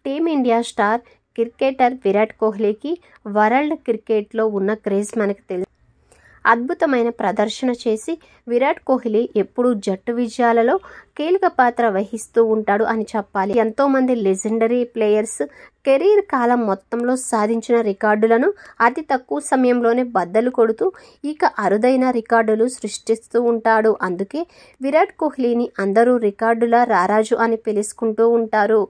Team India star cricketer Virat కోహ్లీకి world క్రికెట్లో ఉన్న క్రేజ్ మనకు తెలుసు. అద్భుతమైన ప్రదర్శన చేసి విరాట్ కోహ్లీ ఎప్పుడూ జట్టు విజయాలలో కీలక పాత్ర వహిస్తూ ఉంటాడు అని చెప్పాలి. ఎంతోమంది లెజెండరీ ప్లేయర్స్ కెరీర్ కాలం మొత్తంలో సాధించిన రికార్డులను అతి తక్కువ సమయంలోనే బద్దలు కొడుతూ ఇక అరుదైన రికార్డులు సృష్టిస్తూ ఉంటాడు. అందుకే విరాట్ కోహ్లీని అందరూ రికార్డుల రారాజు అని పిలుచుకుంటూ ఉంటారు.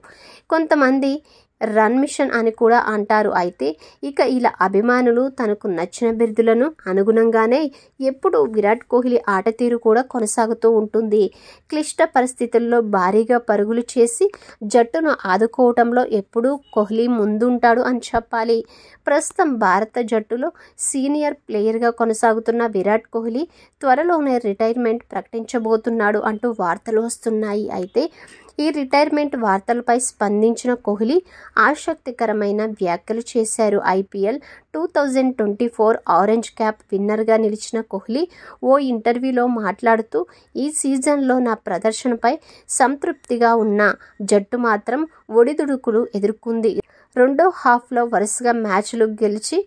కొంతమంది రన్ మిషన్ అని కూడా అంటారు. అయితే ఇక ఇలా అభిమానులు తనకు నచ్చిన బిరుదులను అనుగుణంగానే ఎప్పుడు విరాట్ కోహ్లీ ఆట తీరు కూడా కొనసాగుతూ ఉంటుంది. క్లిష్ట పరిస్థితుల్లో భారీగా పరుగులు చేసి జట్టును ఆదుకోవటంలో ఎప్పుడూ కోహ్లీ ముందుంటాడు అని చెప్పాలి. ప్రస్తుతం భారత జట్టులో సీనియర్ ప్లేయర్గా కొనసాగుతున్న విరాట్ కోహ్లీ త్వరలోనే రిటైర్మెంట్ ప్రకటించబోతున్నాడు అంటూ వార్తలు వస్తున్నాయి. అయితే ఈ రిటైర్మెంట్ వార్తలపై స్పందించిన కోహ్లీ ఆసక్తికరమైన వ్యాఖ్యలు చేశారు. ఐపీఎల్ 2024 ఆరెంజ్ క్యాప్ విన్నర్గా నిలిచిన కోహ్లీ ఓ ఇంటర్వ్యూలో మాట్లాడుతూ ఈ సీజన్లో నా ప్రదర్శనపై సంతృప్తిగా ఉన్న జట్టు మాత్రం ఒడిదుడుకులు ఎదుర్కొంది. రెండో హాఫ్లో వరుసగా మ్యాచ్లు గెలిచి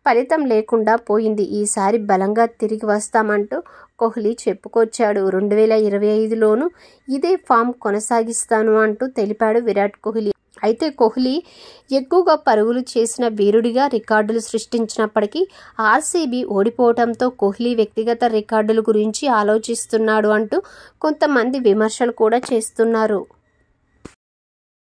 ఫలితం లేకుండా పోయింది. ఈసారి బలంగా తిరిగి వస్తామంటూ కోహ్లీ చెప్పుకొచ్చాడు. 2025లోనూ ఇదే ఫామ్ కొనసాగిస్తాను అంటూ తెలిపాడు విరాట్ కోహ్లీ. అయితే కోహ్లీ ఎక్కువగా పరుగులు చేసిన వీరుడిగా రికార్డులు సృష్టించినప్పటికీ ఆర్సీబీ ఓడిపోవడంతో కోహ్లీ వ్యక్తిగత రికార్డుల గురించి ఆలోచిస్తున్నాడు అంటూ కొంతమంది విమర్శలు కూడా చేస్తున్నారు.